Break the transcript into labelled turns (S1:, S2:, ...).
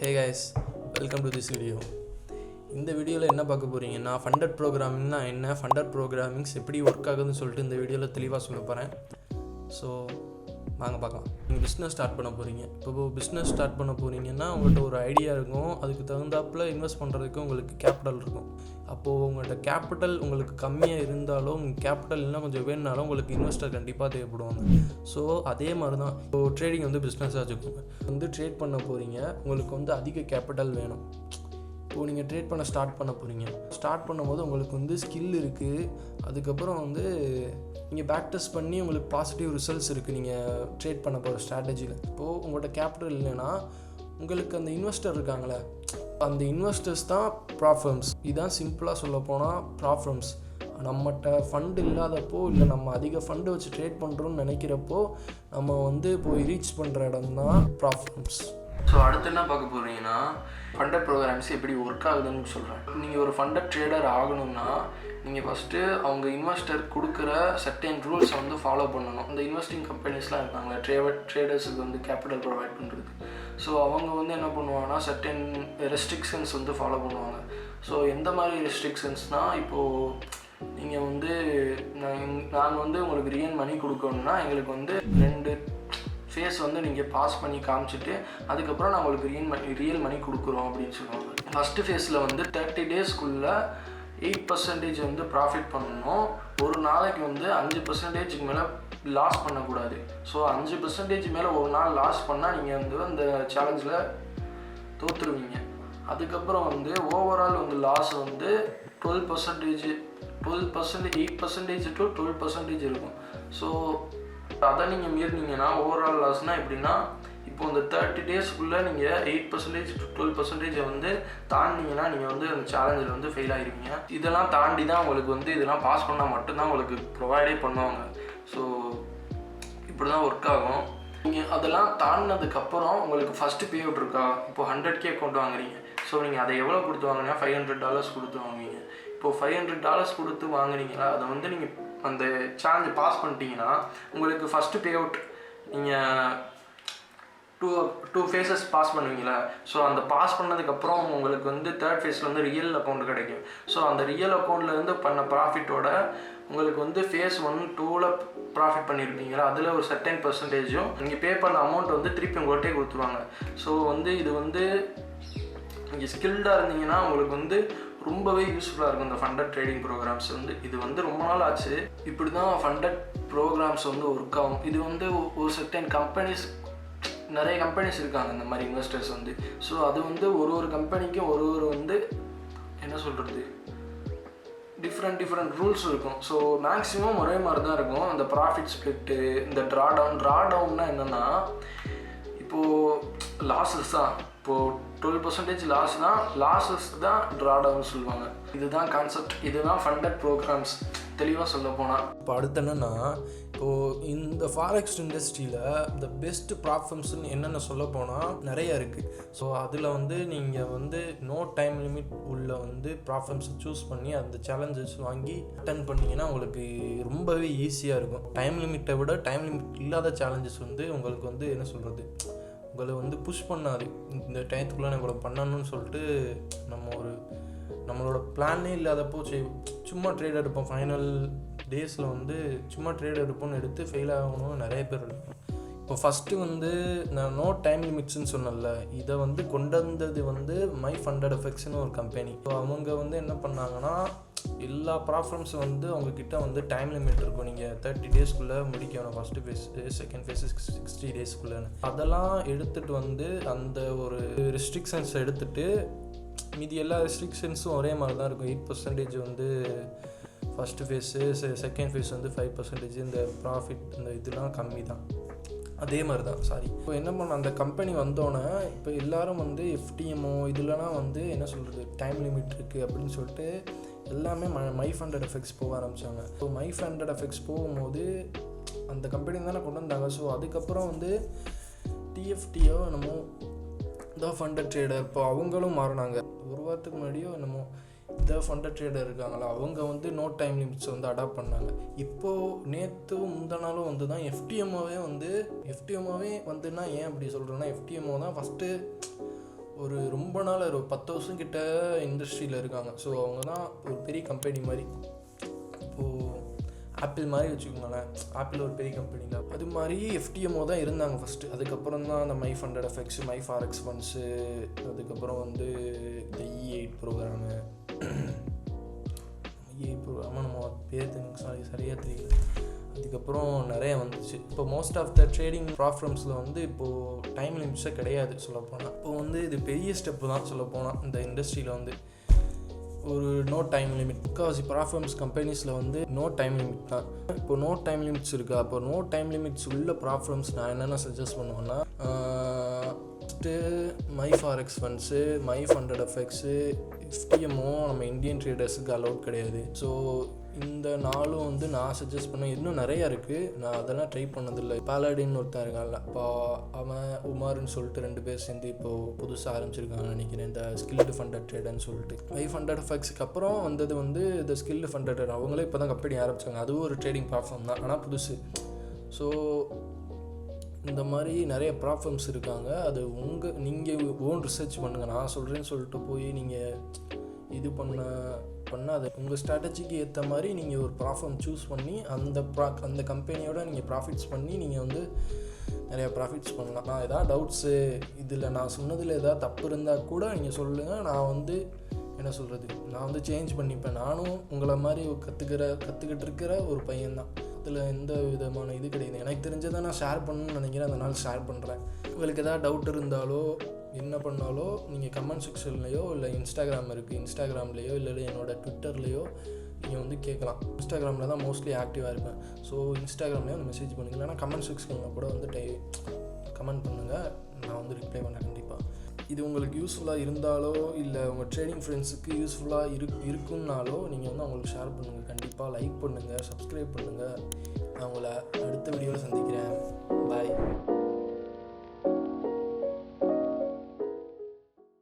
S1: Hey guys, welcome to this video. இந்த வீடியோவில் என்ன பார்க்க போகிறீங்கன்னா ஃபண்டட் ப்ரோக்ராமிங்னா என்ன, ஃபண்டட் ப்ரோக்ராமிங்ஸ் எப்படி ஒர்க் ஆகுதுன்னு சொல்லிட்டு இந்த வீடியோவில் தெளிவாக சொல்ல போகிறேன். ஸோ வாங்க பார்க்கலாம். நீங்கள் பிஸ்னஸ் ஸ்டார்ட் பண்ண போகிறீங்க. இப்போ பிஸ்னஸ் ஸ்டார்ட் பண்ண போகிறீங்கன்னா உங்கள்கிட்ட ஒரு ஐடியா இருக்கும், அதுக்கு தகுந்தாப்பில் இன்வெஸ்ட் பண்ணுறதுக்கு உங்களுக்கு கேபிட்டல் இருக்கும். அப்போது உங்கள்கிட்ட கேபிட்டல் உங்களுக்கு கம்மியாக இருந்தாலும் உங்கள் கேபிட்டல் இன்னும் கொஞ்சம் வேணுனாலும் உங்களுக்கு இன்வெஸ்டர் கண்டிப்பாக தேவைப்படுவாங்க. ஸோ அதே மாதிரி தான் இப்போது ட்ரேடிங் பிஸ்னஸாக வச்சுக்கோங்க. ட்ரேட் பண்ண போகிறீங்க, உங்களுக்கு அதிக கேபிட்டல் வேணும். இப்போது நீங்கள் ட்ரேட் பண்ண ஸ்டார்ட் பண்ண போகிறீங்க. ஸ்டார்ட் பண்ணும்போது உங்களுக்கு ஸ்கில் இருக்குது, அதுக்கப்புறம் நீங்கள் பேக் டெஸ்ட் பண்ணி உங்களுக்கு பாசிட்டிவ் ரிசல்ட்ஸ் இருக்குது நீங்கள் ட்ரேட் பண்ண போகிற ஸ்ட்ராட்டஜியில். இப்போது உங்கள்கிட்ட கேபிட்டல் இல்லைன்னா உங்களுக்கு அந்த இன்வெஸ்டர் இருக்காங்களே, அந்த இன்வெஸ்டர்ஸ் தான் ப்ராப்ளம்ஸ். இதுதான் சிம்பிளாக சொல்ல போனால் ப்ராப்ளம்ஸ். நம்மகிட்ட ஃபண்டு இல்லாதப்போ, இல்லை நம்ம அதிக ஃபண்டு வச்சு ட்ரேட் பண்ணுறோன்னு நினைக்கிறப்போ நம்ம போய் ரீச் பண்ணுற இடம் தான் ப்ராப்ளம்ஸ். ஸோ அடுத்து என்ன பார்க்க போகிறீங்கன்னா ஃபண்டட் ப்ரோக்ராம்ஸ் எப்படி ஒர்க் ஆகுதுன்னு சொல்கிறேன். நீங்கள் ஒரு ஃபண்டட் ட்ரேடர் ஆகணும்னா நீங்கள் ஃபஸ்ட்டு அவங்க இன்வெஸ்டர் கொடுக்குற சர்டன் ரூல்ஸை ஃபாலோ பண்ணணும். அந்த இன்வெஸ்டிங் கம்பெனிஸ்லாம் இருக்காங்களே, ட்ரேடர்ஸுக்கு கேபிட்டல் ப்ரொவைட் பண்ணுறது. ஸோ அவங்க என்ன பண்ணுவாங்கன்னா சர்டன் ரெஸ்ட்ரிக்ஷன்ஸ் ஃபாலோ பண்ணுவாங்க. ஸோ எந்த மாதிரி ரெஸ்ட்ரிக்ஷன்ஸ்னால், இப்போது நீங்கள் நாங்கள் உங்களுக்கு ரியல் மணி கொடுக்கணுன்னா எங்களுக்கு 2 ஃபேஸ் நீங்கள் பாஸ் பண்ணி காமிச்சிட்டு அதுக்கப்புறம் நான் உங்களுக்கு ரியல் மணி கொடுக்குறோம் அப்படின்னு சொல்லுவாங்க. ஃபஸ்ட்டு ஃபேஸில் 30 டேஸ்க்குள்ளே 8% ப்ராஃபிட் பண்ணணும். ஒரு நாளைக்கு 5% மேலே லாஸ் பண்ணக்கூடாது. ஸோ 5% மேலே ஒரு நாள் லாஸ் பண்ணால் நீங்கள் அந்த சேலஞ்சில் தோற்றுருவீங்க. அதுக்கப்புறம் ஓவரால் லாஸ் 12%, 8% to 12% இருக்கும். ஸோ அதை நீங்கள் மீறினீங்கன்னா ஓவரால் லாஸ்னால் எப்படின்னா, இப்போ இந்த 30 டேஸ்க்குள்ளே நீங்கள் 8% to 12% தாண்டிங்கன்னா நீங்கள் அந்த சேலஞ்சில் ஃபெயில் ஆகிருவீங்க. இதெல்லாம் தாண்டி தான் உங்களுக்கு இதெல்லாம் பாஸ் பண்ணால் மட்டும்தான் உங்களுக்கு ப்ரொவைடே பண்ணுவாங்க. ஸோ இப்படி தான் ஒர்க் ஆகும். நீங்கள் அதெல்லாம் தாண்டினதுக்கப்புறம் உங்களுக்கு ஃபஸ்ட்டு பே அவுட் இருக்கா. இப்போது 100K அக்கௌண்ட் வாங்குறீங்க. ஸோ நீங்கள் அதை எவ்வளோ கொடுத்து வாங்கினீங்கன்னா $500 கொடுத்து வாங்குவீங்க. இப்போது $500 கொடுத்து வாங்குறீங்களா, அதை நீங்கள் அந்த சேலஞ்சை பாஸ் பண்ணிட்டீங்கன்னா உங்களுக்கு ஃபஸ்ட்டு பே அவுட் நீங்கள் டூ ஃபேஸஸ் பாஸ் பண்ணுவீங்களா. ஸோ அந்த பாஸ் பண்ணதுக்கப்புறம் உங்களுக்கு தேர்ட் ஃபேஸில் ரியல் அக்கௌண்ட் கிடைக்கும். ஸோ அந்த ரியல் அக்கௌண்ட்லேருந்து பண்ண ப்ராஃபிட்டோட உங்களுக்கு ஃபேஸ் 1, 2ல் ப்ராஃபிட் பண்ணியிருப்பீங்களா, அதில் ஒரு சர்டன் பர்சன்டேஜும் நீங்கள் பே பண்ண அமௌண்ட் திருப்பி உங்கள்கிட்டே கொடுத்துருவாங்க. ஸோ இது நீங்கள் ஸ்கில்டாக இருந்தீங்கன்னா உங்களுக்கு ரொம்பவே யூஸ்ஃபுல்லாக இருக்கும். இந்த ஃபண்டட் ட்ரேடிங் ப்ரோக்ராம்ஸ் இது ரொம்ப நாள் ஆச்சு. இப்படி தான் ஃபண்டட் ப்ரோக்ராம்ஸ் ஒர்க் ஆகும். இது ஒரு சர்டன் கம்பெனிஸ், நிறைய கம்பெனிஸ் இருக்காங்க இந்த மாதிரி இன்வெஸ்டர்ஸ் ஸோ அது ஒரு கம்பெனிக்கும் ஒரு என்ன சொல்கிறது, டிஃப்ரெண்ட் ரூல்ஸ் இருக்கும். ஸோ மேக்ஸிமம் ஒரே மாதிரி தான் இருக்கும். அந்த ப்ராஃபிட் ஸ்ப்ளிட்டு, இந்த ட்ராடவுன்னா என்னென்னா, இப்போது லாஸஸ் தான், இப்போது 12% லாஸஸ் தான் ட்ராடவுன்னு சொல்லுவாங்க. இதுதான் கான்செப்ட், இதுதான் ஃபண்டட் ப்ரோக்ராம்ஸ் தெளிவாக சொல்ல போனால். இப்போ அடுத்து என்னென்னா, இப்போது இந்த ஃபாரெக்ஸ் இண்டஸ்ட்ரியில் இந்த பெஸ்ட் ப்ராப்ளம்ஸ்ன்னு என்னென்ன சொல்ல போனால் நிறையா இருக்குது. ஸோ அதில் நீங்கள் நோ டைம் லிமிட் உள்ள ப்ராப்ளம்ஸை சூஸ் பண்ணி அந்த சேலஞ்சஸ் வாங்கி அட்டன் பண்ணிங்கன்னா உங்களுக்கு ரொம்பவே ஈஸியாக இருக்கும். டைம் லிமிட்டை விட டைம் லிமிட் இல்லாத சேலஞ்சஸ் உங்களுக்கு என்ன சொல்கிறது, உங்களை புஷ் பண்ணாது. இந்த டயத்துக்குள்ளே நம்ம பண்ணணும்னு சொல்லிட்டு நம்மளோட பிளானே இல்லாதப்போ சும்மா ட்ரேட் எடுப்போம். ஃபைனல் டேஸில் சும்மா ட்ரேட் எடுப்போம்னு எடுத்து ஃபெயில் ஆகணும்னு நிறைய பேர் இருக்கும். இப்போ ஃபஸ்ட்டு நான் நோ டைம் லிமிட்ஸ்ன்னு சொன்னல, இதை கொண்டு வந்தது மை ஃபண்டட் எஃபெக்ட்ஸ்னு ஒரு கம்பெனி. ஸோ அவங்க என்ன பண்ணாங்கன்னா, எல்லா ப்ராப்ளம்ஸும் அவங்கக்கிட்ட டைம் லிமிட் இருக்கும். நீங்கள் 30 டேஸ்க்குள்ளே முடிக்கணும். ஃபஸ்ட்டு ஃபேஸு, செகண்ட் ஃபேஸு 60 டேஸ்க்குள்ளேன்னு அதெல்லாம் எடுத்துகிட்டு அந்த ஒரு ரெஸ்ட்ரிக்ஷன்ஸ் எடுத்துகிட்டு மீதி எல்லா ரெஸ்ட்ரிக்ஷன்ஸும் ஒரே மாதிரி தான் இருக்கும். 8% ஃபஸ்ட்டு ஃபேஸு, செகண்ட் ஃபேஸ் 5%. இந்த ப்ராஃபிட் இந்த இதெல்லாம் கம்மி தான். அதே மாதிரி தான் இப்போ என்ன பண்ண அந்த கம்பெனி வந்தோன்னே இப்போ எல்லோரும் FTMO இதுலனா என்ன சொல்கிறது, டைம் லிமிட் இருக்குது அப்படின்னு சொல்லிட்டு எல்லாமே மை ஃபண்டட் எஃபெக்ட்ஸ் போக ஆரம்பித்தாங்க. ஸோ மை ஃபண்டட் எஃபெக்ட்ஸ் போகும்போது அந்த கம்பெனி தானே கொண்டு வந்தாங்க. ஸோ அதுக்கப்புறம் TFTO என்னமோ த ஃபண்டட் ட்ரேடர், இப்போ அவங்களும் மாறினாங்க. ஒரு வாரத்துக்கு முன்னாடியோ என்னமோ த ஃபண்டட் ட்ரேடர் இருக்காங்களா, அவங்க நோ டைம் லிமிட்ஸ் அடாப்ட் பண்ணாங்க. இப்போது நேற்று முந்தினாலும் தான் FTMOவே FTMOவே ஏன் அப்படி சொல்கிறேன்னா, FTMO தான் ஃபஸ்ட்டு ஒரு ரொம்ப நாள் ஒரு 10 வருஷம் கிட்ட இண்டஸ்ட்ரியில் இருக்காங்க. ஸோ அவங்க தான் ஒரு பெரிய கம்பெனி மாதிரி. இப்போது ஆப்பிள் மாதிரி வச்சுக்கோங்களேன், ஆப்பிள் ஒரு பெரிய கம்பெனி தான். அது மாதிரி எஃப்டிஎம்ஓ தான் இருந்தாங்க ஃபஸ்ட்டு. அதுக்கப்புறம் தான் அந்த my funded effects, my forex funds, அதுக்கப்புறம் வந்து இந்த E8 ப்ரோக்ராமு, E8 ப்ரோக்ராமாக நம்ம பேர் சரியாக தெரியல. அதுக்கப்புறம் நிறைய வந்துச்சு. இப்போ மோஸ்ட் ஆஃப் த ட்ரேடிங் ப்ளாட்ஃபார்ம்ஸில் வந்து இப்போது டைம் லிமிட்ஸே கிடையாது சொல்லப்போனால். இப்போ வந்து இது பெரிய ஸ்டெப்பு தான் சொல்லப்போனால் இந்த இண்டஸ்ட்ரியில் வந்து ஒரு no time limit. Because platforms கம்பெனிஸில் வந்து நோ டைம் லிமிட் தான். இப்போ நோ டைம் லிமிட்ஸ் இருக்கா? அப்போ நோ டைம் லிமிட்ஸ் உள்ள ப்ளாட்ஃபார்ம்ஸ் நான் என்னென்ன சஜஸ்ட் பண்ணுவேன்னா, first my forex funds, my funded effects, FTMO நம்ம இந்தியன் ட்ரேடர்ஸுக்கு அலோட் கிடையாது. ஸோ இந்த நாளும் வந்து நான் சஜஸ்ட் பண்ணேன். இன்னும் நிறையா இருக்குது, நான் அதெல்லாம் ட்ரை பண்ணதில்லை. பாலாடின்னு ஒருத்தன் இருக்கான்ல, இப்போ அவன் உமாருன்னு சொல்லிட்டு 2 பேர் சேர்ந்து இப்போது புதுசாக ஆரம்பிச்சிருக்காங்கன்னு நினைக்கிறேன், இந்த ஸ்கில்டு ஃபண்டட் ட்ரேடர்னு சொல்லிட்டு. மை ஃபண்டட் எஃபெக்ட்ஸுக்கு அப்புறம் வந்தது வந்து இந்த ஸ்கில்டு ஃபண்டட் ட்ரேடர். அவங்களே இப்போ தான் கம்பெனி ஆரம்பிச்சாங்க. அதுவும் ஒரு ட்ரேடிங் ப்ளாட்ஃபார்ம் தான், ஆனால் புதுசு. ஸோ இந்த மாதிரி நிறைய ப்ளாட்ஃபார்ம்ஸ் இருக்காங்க. அது நீங்கள் ஓன் ரிசர்ச் பண்ணுங்கள். நான் சொல்கிறேன்னு சொல்லிட்டு போய் நீங்கள் இது பண்ணால் அது உங்கள் ஸ்ட்ராட்டஜிக்கு ஏற்ற மாதிரி நீங்கள் ஒரு ப்ளாட்ஃபார்ம் சூஸ் பண்ணி அந்த கம்பெனியோட நீங்கள் ப்ராஃபிட்ஸ் பண்ணி நீங்கள் வந்து நிறையா ப்ராஃபிட்ஸ் பண்ணலாம். நான் எதாவது டவுட்ஸு இதில் நான் சொன்னதில் எதாவது தப்பு இருந்தால் கூட நீங்கள் சொல்லுங்கள். நான் வந்து என்ன சொல்கிறது, நான் வந்து சேஞ்ச் பண்ணிப்பேன். நானும் உங்களை மாதிரி கற்றுக்கிட்டு இருக்கிற ஒரு பையன்தான். அதில் எந்த விதமான இது கிடையாது. எனக்கு தெரிஞ்சதை நான் ஷேர் பண்ணணும்னு நினைக்கிறேன், அதனால் ஷேர் பண்ணுறேன். உங்களுக்கு எதாவது டவுட் இருந்தாலோ என்ன பண்ணாலோ நீங்கள் கமெண்ட் செக்ஷன்லையோ இல்லை இன்ஸ்டாகிராம் இருக்குது, இன்ஸ்டாகிராம்லேயோ இல்லை என்னோடய ட்விட்டர்லேயோ நீங்கள் வந்து கேட்கலாம். இன்ஸ்டாகிராமில் தான் மோஸ்ட்லி ஆக்டிவாக இருப்பேன். ஸோ இன்ஸ்டாகிராம்லேயே வந்து மெசேஜ் பண்ணுங்கள், இல்லைனா கமெண்ட் செக்ஷனில் கூட வந்து கமெண்ட் பண்ணுங்கள், நான் வந்து ரிப்ளை பண்ணேன் கண்டிப்பாக. இது உங்களுக்கு யூஸ்ஃபுல்லாக இருந்தாலோ இல்லை உங்கள் ட்ரேடிங் ஃப்ரெண்ட்ஸுக்கு யூஸ்ஃபுல்லாக இருக்குன்னாலோ நீங்கள் வந்து அவங்களுக்கு ஷேர் பண்ணுங்கள். கண்டிப்பாக லைக் பண்ணுங்கள், சப்ஸ்கிரைப் பண்ணுங்கள். நான் உங்களை அடுத்த வீடியோவில் சந்திக்கிறேன். பாய்.